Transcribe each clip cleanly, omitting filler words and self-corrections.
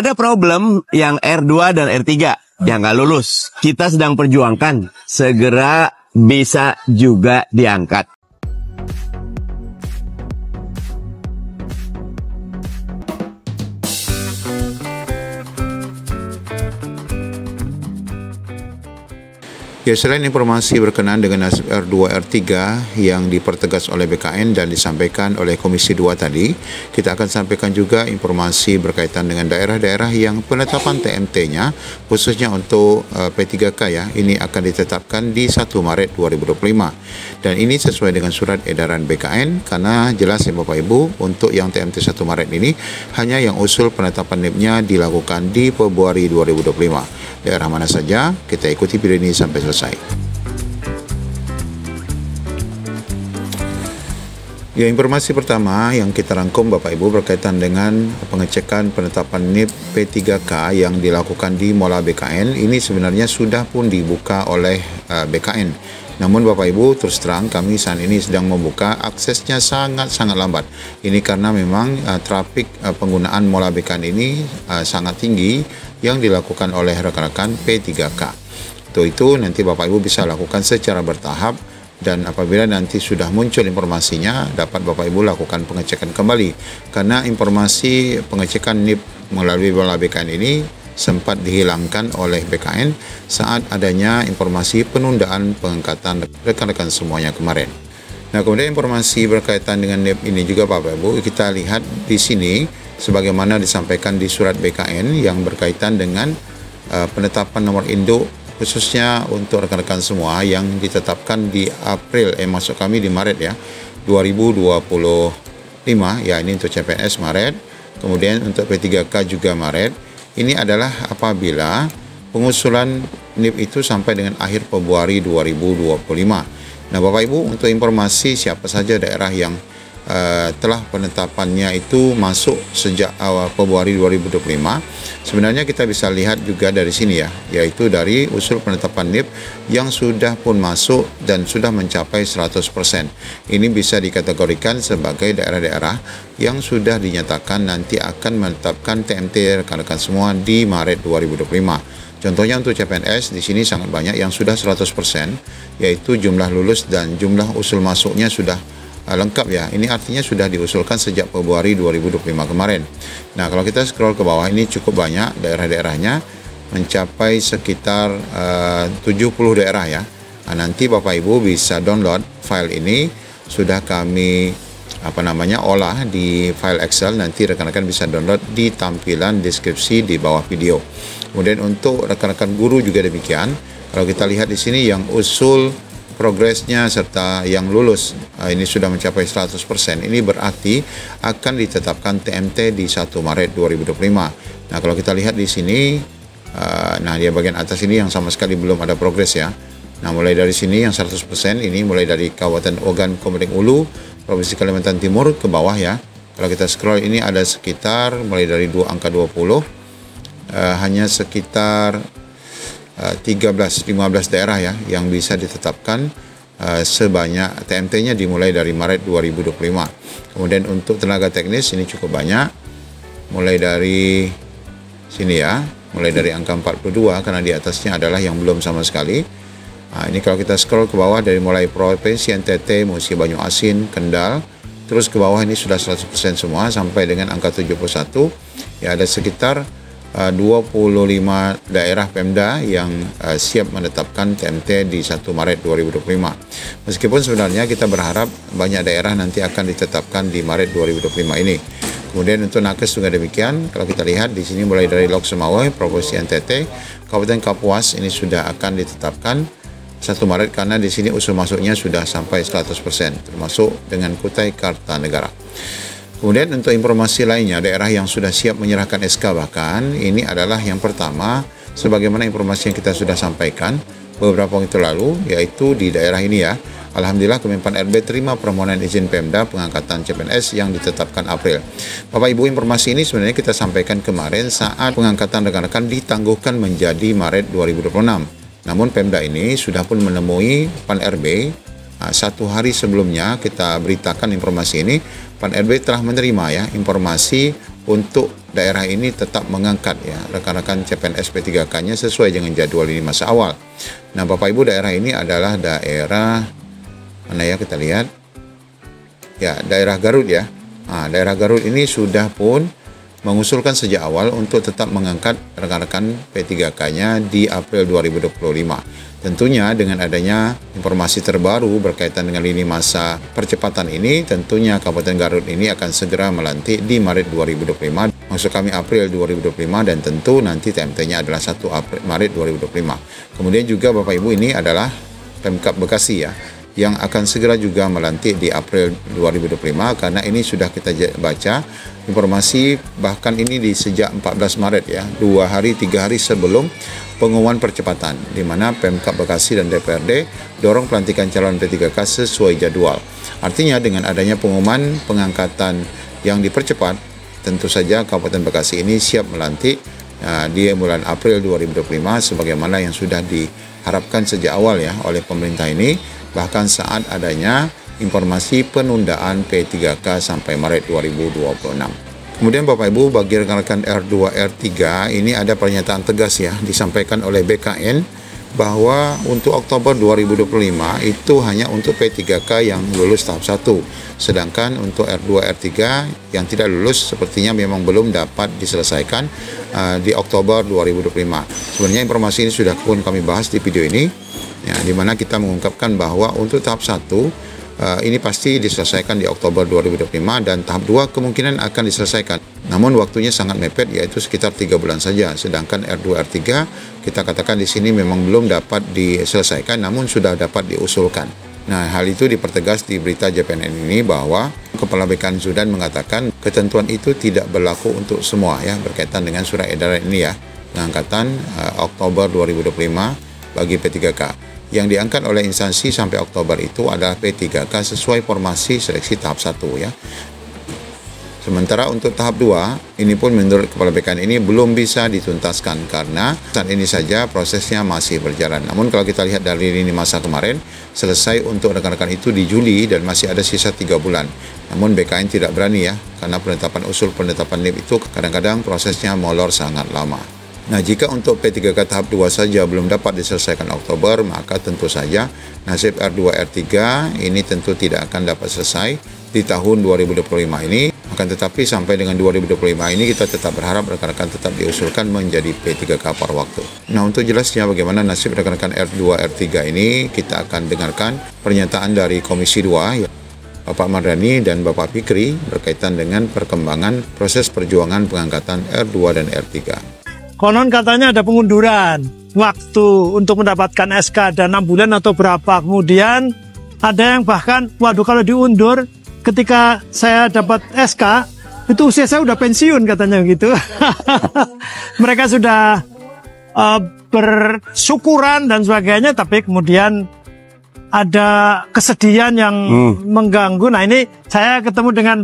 Ada problem yang R2 dan R3 yang nggak lulus. Kita sedang perjuangkan segera bisa juga diangkat. Ya, selain informasi berkenaan dengan nasib R2, R3 yang dipertegas oleh BKN dan disampaikan oleh Komisi 2 tadi, kita akan sampaikan juga informasi berkaitan dengan daerah-daerah yang penetapan TMT-nya, khususnya untuk P3K ya, ini akan ditetapkan di 1 Maret 2025. Dan ini sesuai dengan surat edaran BKN, karena jelas ya Bapak Ibu, untuk yang TMT 1 Maret ini, hanya yang usul penetapan NIP-nya dilakukan di Februari 2025. Daerah mana saja, kita ikuti video ini sampai selesai. Ya, informasi pertama yang kita rangkum Bapak Ibu berkaitan dengan pengecekan penetapan NIP P3K yang dilakukan di Mola BKN. Ini sebenarnya sudah pun dibuka oleh BKN. Namun Bapak Ibu, terus terang kami saat ini sedang membuka, aksesnya sangat-sangat lambat. Ini karena memang trafik penggunaan Mola BKN ini sangat tinggi yang dilakukan oleh rekan-rekan P3K. Itu nanti Bapak Ibu bisa lakukan secara bertahap, dan apabila nanti sudah muncul informasinya, dapat Bapak Ibu lakukan pengecekan kembali. Karena informasi pengecekan NIP melalui Mola BKN ini sempat dihilangkan oleh BKN saat adanya informasi penundaan pengangkatan rekan-rekan semuanya kemarin. Nah, kemudian informasi berkaitan dengan NIP ini juga Bapak Ibu, kita lihat di sini sebagaimana disampaikan di surat BKN yang berkaitan dengan penetapan nomor induk khususnya untuk rekan-rekan semua yang ditetapkan di April, maksud kami di Maret ya, 2025 ya, ini untuk CPNS Maret, kemudian untuk P3K juga Maret. Ini adalah apabila pengusulan NIP itu sampai dengan akhir Februari 2025. Nah, Bapak Ibu, untuk informasi siapa saja daerah yang telah penetapannya itu masuk sejak awal Februari 2025, sebenarnya kita bisa lihat juga dari sini ya, yaitu dari usul penetapan NIP yang sudah pun masuk dan sudah mencapai 100%. Ini bisa dikategorikan sebagai daerah-daerah yang sudah dinyatakan nanti akan menetapkan TMT rekan-rekan semua di Maret 2025. Contohnya untuk CPNS di sini sangat banyak yang sudah 100%, yaitu jumlah lulus dan jumlah usul masuknya sudah lengkap ya. Ini artinya sudah diusulkan sejak Februari 2025 kemarin. Nah, kalau kita scroll ke bawah, ini cukup banyak daerah-daerahnya, mencapai sekitar 70 daerah ya. Nah, nanti Bapak Ibu bisa download file ini, sudah kami olah di file Excel. Nanti rekan-rekan bisa download di tampilan deskripsi di bawah video. Kemudian untuk rekan-rekan guru juga demikian. Kalau kita lihat di sini yang usul progresnya serta yang lulus ini sudah mencapai 100%. Ini berarti akan ditetapkan TMT di 1 Maret 2025. Nah, kalau kita lihat di sini, nah di bagian atas ini yang sama sekali belum ada progres ya. Nah, mulai dari sini yang 100% ini mulai dari Kabupaten Ogan Komering Ulu, Provinsi Kalimantan Timur ke bawah ya. Kalau kita scroll ini ada sekitar mulai dari angka 20, hanya sekitar 13-15 daerah ya yang bisa ditetapkan sebanyak TMT-nya dimulai dari Maret 2025. Kemudian untuk tenaga teknis ini cukup banyak, mulai dari sini ya, mulai dari angka 42 karena di atasnya adalah yang belum sama sekali. Nah, ini kalau kita scroll ke bawah dari mulai Provinsi NTT, Musi Banyu Asin, Kendal, terus ke bawah ini sudah 100% semua sampai dengan angka 71. Ya, ada sekitar 25 daerah Pemda yang siap menetapkan TMT di 1 Maret 2025. Meskipun sebenarnya kita berharap banyak daerah nanti akan ditetapkan di Maret 2025 ini. Kemudian untuk nakes juga demikian. Kalau kita lihat di sini mulai dari Lok Sumawe, Provinsi NTT, Kabupaten Kapuas ini sudah akan ditetapkan 1 Maret karena di sini usul masuknya sudah sampai 100%, termasuk dengan Kutai Kartanegara. Kemudian untuk informasi lainnya, daerah yang sudah siap menyerahkan SK bahkan, ini adalah yang pertama, sebagaimana informasi yang kita sudah sampaikan beberapa waktu lalu, yaitu di daerah ini ya. Alhamdulillah Kemenpan RB terima permohonan izin Pemda pengangkatan CPNS yang ditetapkan April. Bapak Ibu, informasi ini sebenarnya kita sampaikan kemarin saat pengangkatan rekan-rekan ditangguhkan menjadi Maret 2026. Namun Pemda ini sudah pun menemui Pan RB. Satu hari sebelumnya kita beritakan informasi ini, Pan RB telah menerima ya informasi untuk daerah ini tetap mengangkat ya rekan-rekan CPNS P3K-nya sesuai dengan jadwal ini masa awal. Nah, Bapak Ibu, daerah ini adalah daerah mana ya, kita lihat. Ya, daerah Garut ya. Nah, daerah Garut ini sudah pun mengusulkan sejak awal untuk tetap mengangkat rekan-rekan P3K-nya di April 2025. Tentunya dengan adanya informasi terbaru berkaitan dengan lini masa percepatan ini, tentunya Kabupaten Garut ini akan segera melantik di Maret 2025. Maksud kami April 2025, dan tentu nanti TMT-nya adalah 1 Maret 2025. Kemudian juga Bapak Ibu, ini adalah Pemkab Bekasi ya, yang akan segera juga melantik di April 2025, karena ini sudah kita baca informasi bahkan ini di sejak 14 Maret ya, 3 hari sebelum pengumuman percepatan, di mana Pemkab Bekasi dan DPRD dorong pelantikan calon P3K sesuai jadwal. Artinya dengan adanya pengumuman pengangkatan yang dipercepat, tentu saja Kabupaten Bekasi ini siap melantik di bulan April 2025 sebagaimana yang sudah diharapkan sejak awal ya oleh pemerintah ini, bahkan saat adanya informasi penundaan P3K sampai Maret 2026. Kemudian Bapak Ibu, bagi rekan-rekan R2, R3 ini ada pernyataan tegas ya disampaikan oleh BKN bahwa untuk Oktober 2025 itu hanya untuk P3K yang lulus tahap 1. Sedangkan untuk R2, R3 yang tidak lulus sepertinya memang belum dapat diselesaikan di Oktober 2025. Sebenarnya informasi ini sudah pun kami bahas di video ini ya, di mana kita mengungkapkan bahwa untuk tahap 1 ini pasti diselesaikan di Oktober 2025, dan tahap 2 kemungkinan akan diselesaikan. Namun waktunya sangat mepet, yaitu sekitar 3 bulan saja. Sedangkan R2, R3 kita katakan di sini memang belum dapat diselesaikan, namun sudah dapat diusulkan. Nah, hal itu dipertegas di berita JPNN ini bahwa Kepala BKN Sudan mengatakan ketentuan itu tidak berlaku untuk semua ya, berkaitan dengan surat edaran ini ya, pengangkatan Oktober 2025 bagi P3K. Yang diangkat oleh instansi sampai Oktober itu adalah P3K sesuai formasi seleksi tahap 1 ya. Sementara untuk tahap 2, ini pun menurut Kepala BKN ini belum bisa dituntaskan karena saat ini saja prosesnya masih berjalan. Namun kalau kita lihat dari lini masa kemarin, selesai untuk rekan-rekan itu di Juli dan masih ada sisa 3 bulan. Namun BKN tidak berani ya, karena usul penetapan NIP itu kadang-kadang prosesnya molor sangat lama. Nah, jika untuk P3K tahap 2 saja belum dapat diselesaikan Oktober, maka tentu saja nasib R2, R3 ini tentu tidak akan dapat selesai di tahun 2025 ini. Akan tetapi sampai dengan 2025 ini kita tetap berharap rekan-rekan tetap diusulkan menjadi P3K par waktu. Nah, untuk jelasnya bagaimana nasib rekan-rekan R2, R3 ini, kita akan dengarkan pernyataan dari Komisi 2, Bapak Mardani dan Bapak Fikri berkaitan dengan perkembangan proses perjuangan pengangkatan R2 dan R3. Konon katanya ada pengunduran waktu untuk mendapatkan SK ada 6 bulan atau berapa. Kemudian ada yang bahkan, waduh kalau diundur ketika saya dapat SK, itu usia saya udah pensiun katanya gitu. Mereka sudah bersyukuran dan sebagainya, tapi kemudian ada kesedihan yang mengganggu. Nah, ini saya ketemu dengan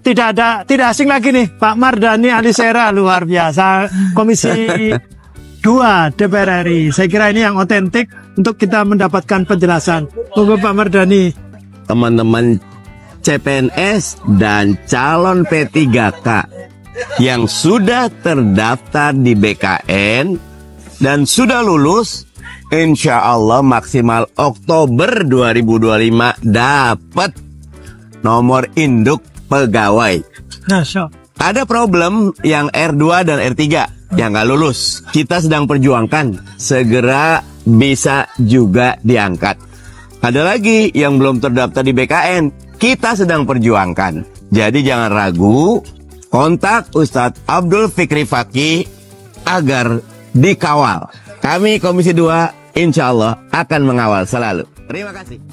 tidak asing lagi nih, Pak Mardani Alisera, luar biasa, Komisi 2 DPR RI. Saya kira ini yang otentik untuk kita mendapatkan penjelasan. Monggo Pak Mardani. Teman-teman CPNS dan calon P3K yang sudah terdaftar di BKN dan sudah lulus, insya Allah maksimal Oktober 2025 dapat nomor induk pegawai. Nah, so. Ada problem yang R2 dan R3 yang nggak lulus. Kita sedang perjuangkan segera bisa juga diangkat. Ada lagi yang belum terdaftar di BKN. Kita sedang perjuangkan. Jadi jangan ragu, kontak Ustadz Abdul Fikri Fakih agar dikawal. Kami Komisi 2 insya Allah akan mengawal selalu. Terima kasih.